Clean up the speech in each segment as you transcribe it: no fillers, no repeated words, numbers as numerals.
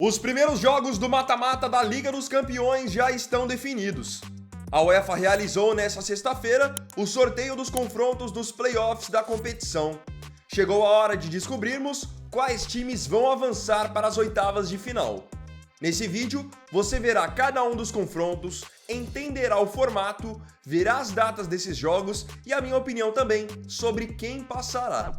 Os primeiros jogos do mata-mata da Liga dos Campeões já estão definidos. A UEFA realizou nesta sexta-feira o sorteio dos confrontos dos playoffs da competição. Chegou a hora de descobrirmos quais times vão avançar para as oitavas de final. Nesse vídeo, você verá cada um dos confrontos, entenderá o formato, verá as datas desses jogos e a minha opinião também sobre quem passará.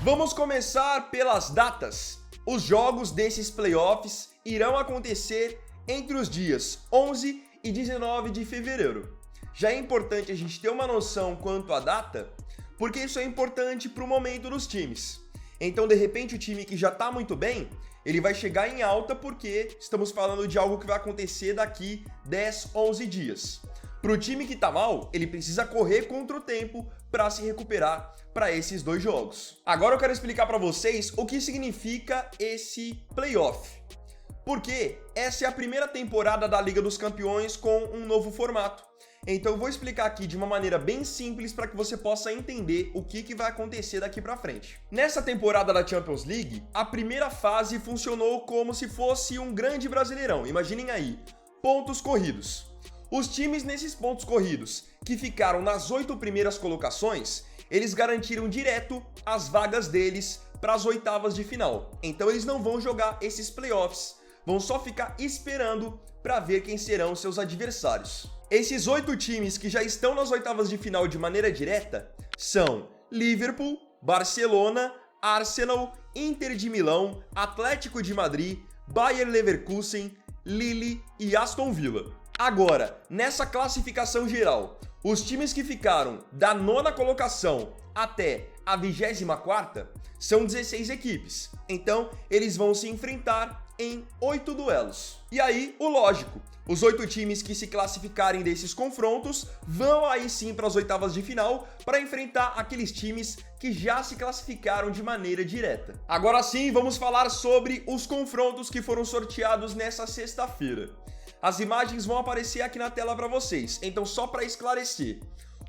Vamos começar pelas datas. Os jogos desses playoffs irão acontecer entre os dias 11 e 19 de fevereiro. Já é importante a gente ter uma noção quanto à data, porque isso é importante para o momento dos times. Então, de repente, o time que já está muito bem, ele vai chegar em alta porque estamos falando de algo que vai acontecer daqui 10, 11 dias. Para o time que está mal, ele precisa correr contra o tempo para se recuperar para esses dois jogos. Agora eu quero explicar para vocês o que significa esse playoff. Porque essa é a primeira temporada da Liga dos Campeões com um novo formato. Então eu vou explicar aqui de uma maneira bem simples para que você possa entender o que vai acontecer daqui para frente. Nessa temporada da Champions League, a primeira fase funcionou como se fosse um grande Brasileirão. Imaginem aí, pontos corridos. Os times nesses pontos corridos que ficaram nas 8 primeiras colocações, eles garantiram direto as vagas deles para as oitavas de final. Então eles não vão jogar esses playoffs, vão só ficar esperando para ver quem serão seus adversários. Esses 8 times que já estão nas oitavas de final de maneira direta são Liverpool, Barcelona, Arsenal, Inter de Milão, Atlético de Madrid, Bayer Leverkusen, Lille e Aston Villa. Agora, nessa classificação geral, os times que ficaram da 9ª colocação até a 24ª são 16 equipes. Então, eles vão se enfrentar em 8 duelos. E aí, o lógico, os 8 times que se classificarem desses confrontos vão aí sim para as oitavas de final para enfrentar aqueles times que já se classificaram de maneira direta. Agora sim, vamos falar sobre os confrontos que foram sorteados nessa sexta-feira. As imagens vão aparecer aqui na tela para vocês, então só para esclarecer.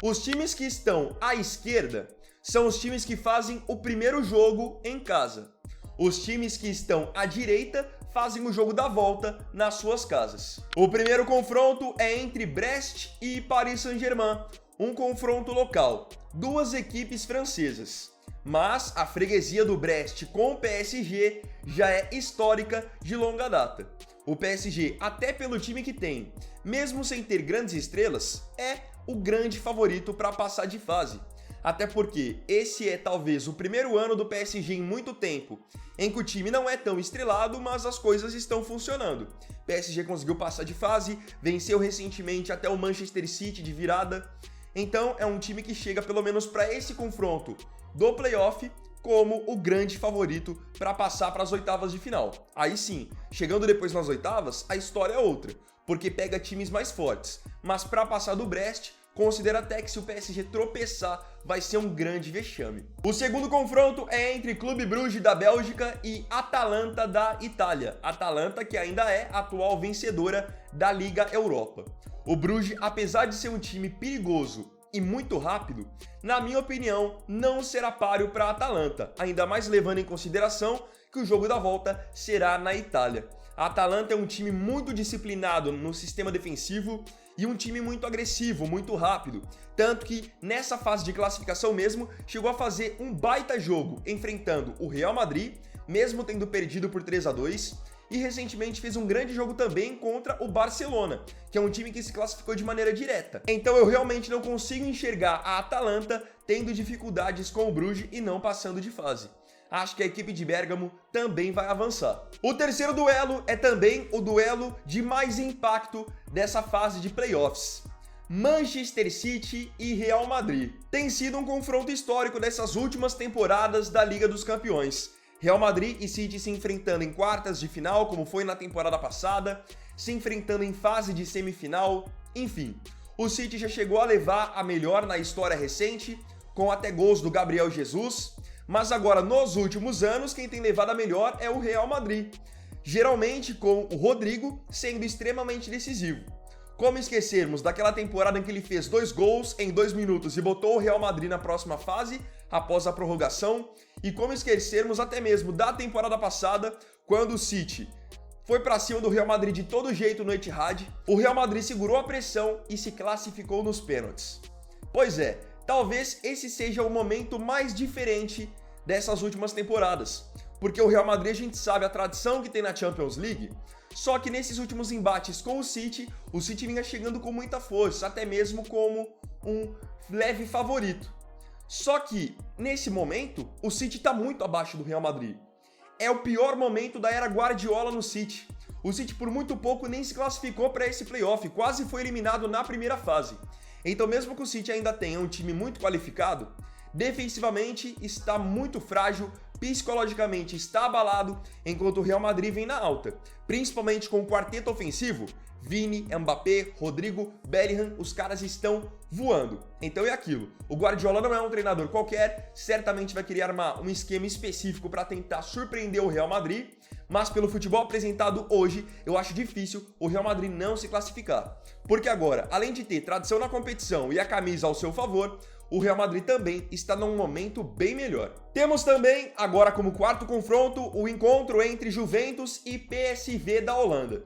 Os times que estão à esquerda são os times que fazem o primeiro jogo em casa. Os times que estão à direita fazem o jogo da volta nas suas casas. O primeiro confronto é entre Brest e Paris Saint-Germain, um confronto local, duas equipes francesas. Mas a freguesia do Brest com o PSG já é histórica de longa data. O PSG, até pelo time que tem, mesmo sem ter grandes estrelas, é o grande favorito para passar de fase. Até porque esse é talvez o primeiro ano do PSG em muito tempo, em que o time não é tão estrelado, mas as coisas estão funcionando. O PSG conseguiu passar de fase, venceu recentemente até o Manchester City de virada. Então é um time que chega pelo menos para esse confronto do playoff como o grande favorito para passar para as oitavas de final. Aí sim, chegando depois nas oitavas, a história é outra, porque pega times mais fortes. Mas para passar do Brest, considera até que se o PSG tropeçar, vai ser um grande vexame. O segundo confronto é entre Clube Bruges da Bélgica e Atalanta da Itália. Atalanta que ainda é a atual vencedora da Liga Europa. O Bruges, apesar de ser um time perigoso e muito rápido, na minha opinião, não será páreo para a Atalanta, ainda mais levando em consideração que o jogo da volta será na Itália. A Atalanta é um time muito disciplinado no sistema defensivo e um time muito agressivo, muito rápido, tanto que nessa fase de classificação mesmo chegou a fazer um baita jogo enfrentando o Real Madrid, mesmo tendo perdido por 3-2, e recentemente fez um grande jogo também contra o Barcelona, que é um time que se classificou de maneira direta. Então eu realmente não consigo enxergar a Atalanta tendo dificuldades com o Bruges e não passando de fase. Acho que a equipe de Bérgamo também vai avançar. O terceiro duelo é também o duelo de mais impacto dessa fase de playoffs. Manchester City e Real Madrid. Tem sido um confronto histórico dessas últimas temporadas da Liga dos Campeões. Real Madrid e City se enfrentando em quartas de final, como foi na temporada passada, se enfrentando em fase de semifinal, enfim. O City já chegou a levar a melhor na história recente, com até gols do Gabriel Jesus, mas agora nos últimos anos quem tem levado a melhor é o Real Madrid, geralmente com o Rodrigo sendo extremamente decisivo. Como esquecermos daquela temporada em que ele fez 2 gols em 2 minutos e botou o Real Madrid na próxima fase, após a prorrogação? E como esquecermos até mesmo da temporada passada, quando o City foi pra cima do Real Madrid de todo jeito no Etihad, o Real Madrid segurou a pressão e se classificou nos pênaltis. Pois é, talvez esse seja o momento mais diferente dessas últimas temporadas, porque o Real Madrid, a gente sabe a tradição que tem na Champions League, só que nesses últimos embates com o City vinha chegando com muita força, até mesmo como um leve favorito. Só que, nesse momento, o City tá muito abaixo do Real Madrid. É o pior momento da era Guardiola no City. O City por muito pouco nem se classificou para esse playoff, quase foi eliminado na primeira fase. Então mesmo que o City ainda tenha um time muito qualificado, defensivamente está muito frágil, psicologicamente está abalado, enquanto o Real Madrid vem na alta, principalmente com o quarteto ofensivo. Vini, Mbappé, Rodrigo, Bellingham, os caras estão voando. Então é aquilo, o Guardiola não é um treinador qualquer, certamente vai querer armar um esquema específico para tentar surpreender o Real Madrid, mas pelo futebol apresentado hoje, eu acho difícil o Real Madrid não se classificar. Porque agora, além de ter tradição na competição e a camisa ao seu favor, o Real Madrid também está num momento bem melhor. Temos também, agora como quarto confronto, o encontro entre Juventus e PSV da Holanda.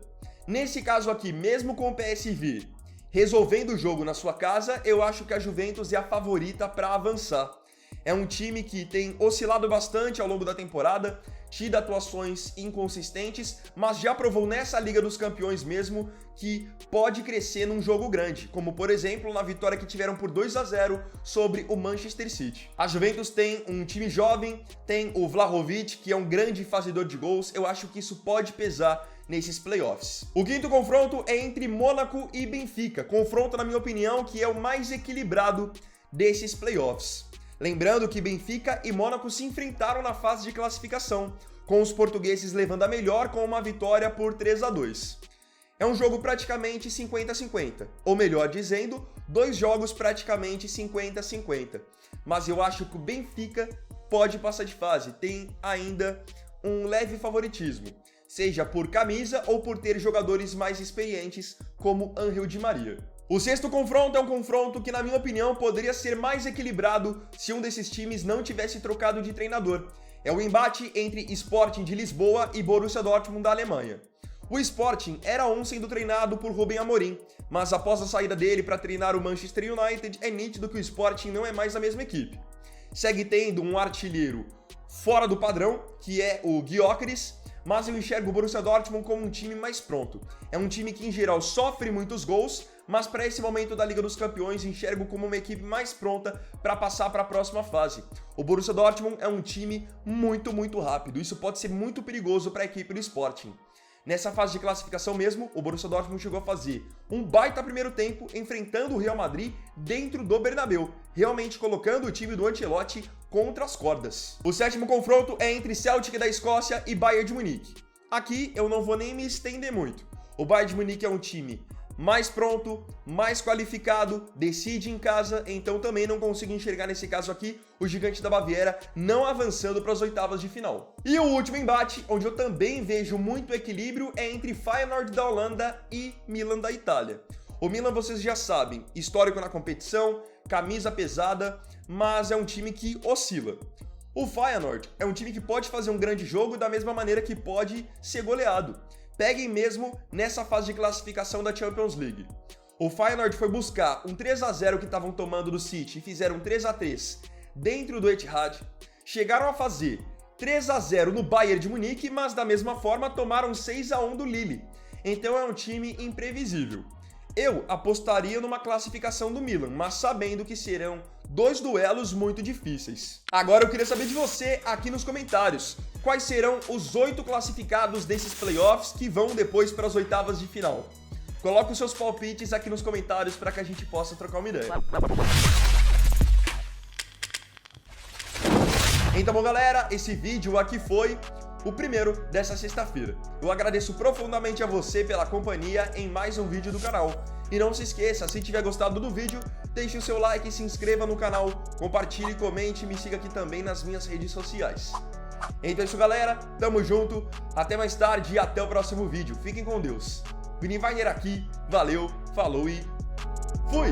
Nesse caso aqui, mesmo com o PSV resolvendo o jogo na sua casa, eu acho que a Juventus é a favorita para avançar. É um time que tem oscilado bastante ao longo da temporada, tido atuações inconsistentes, mas já provou nessa Liga dos Campeões mesmo que pode crescer num jogo grande, como por exemplo na vitória que tiveram por 2-0 sobre o Manchester City. A Juventus tem um time jovem, tem o Vlahovic, que é um grande fazedor de gols, eu acho que isso pode pesar nesses playoffs. O quinto confronto é entre Mônaco e Benfica, confronto na minha opinião que é o mais equilibrado desses playoffs. Lembrando que Benfica e Mônaco se enfrentaram na fase de classificação, com os portugueses levando a melhor com uma vitória por 3-2. É um jogo praticamente 50-50, ou melhor dizendo, 2 jogos praticamente 50-50. Mas eu acho que o Benfica pode passar de fase, tem ainda um leve favoritismo, seja por camisa ou por ter jogadores mais experientes como Ángel Di Maria. O sexto confronto é um confronto que, na minha opinião, poderia ser mais equilibrado se um desses times não tivesse trocado de treinador. É o embate entre Sporting de Lisboa e Borussia Dortmund da Alemanha. O Sporting era sendo treinado por Rubem Amorim, mas após a saída dele para treinar o Manchester United, é nítido que o Sporting não é mais a mesma equipe. Segue tendo um artilheiro fora do padrão, que é o Gyökeres, mas eu enxergo o Borussia Dortmund como um time mais pronto. É um time que, em geral, sofre muitos gols, mas para esse momento da Liga dos Campeões enxergo como uma equipe mais pronta para passar para a próxima fase. O Borussia Dortmund é um time muito rápido, isso pode ser muito perigoso para a equipe do Sporting. Nessa fase de classificação mesmo, o Borussia Dortmund chegou a fazer um baita primeiro tempo enfrentando o Real Madrid dentro do Bernabéu, realmente colocando o time do Ancelotti contra as cordas. O sétimo confronto é entre Celtic da Escócia e Bayern de Munique. Aqui eu não vou nem me estender muito. O Bayern de Munique é um time mais pronto, mais qualificado, decide em casa, então também não consigo enxergar nesse caso aqui o gigante da Baviera não avançando para as oitavas de final. E o último embate, onde eu também vejo muito equilíbrio, é entre Feyenoord da Holanda e Milan da Itália. O Milan, vocês já sabem, histórico na competição, camisa pesada, mas é um time que oscila. O Feyenoord é um time que pode fazer um grande jogo da mesma maneira que pode ser goleado. Peguem mesmo nessa fase de classificação da Champions League. O Feyenoord foi buscar um 3-0 que estavam tomando do City e fizeram um 3-3 dentro do Etihad. Chegaram a fazer 3-0 no Bayern de Munique, mas da mesma forma tomaram 6-1 do Lille. Então é um time imprevisível. Eu apostaria numa classificação do Milan, mas sabendo que serão 2 duelos muito difíceis. Agora eu queria saber de você aqui nos comentários. Quais serão os 8 classificados desses playoffs que vão depois para as oitavas de final? Coloque os seus palpites aqui nos comentários para que a gente possa trocar uma ideia. Então, bom, galera, esse vídeo aqui foi o primeiro dessa sexta-feira. Eu agradeço profundamente a você pela companhia em mais um vídeo do canal. E não se esqueça, se tiver gostado do vídeo, deixe o seu like, se inscreva no canal, compartilhe, comente e me siga aqui também nas minhas redes sociais. Então é isso, galera, tamo junto, até mais tarde e até o próximo vídeo. Fiquem com Deus. Vini Wagner aqui, valeu, falou e fui!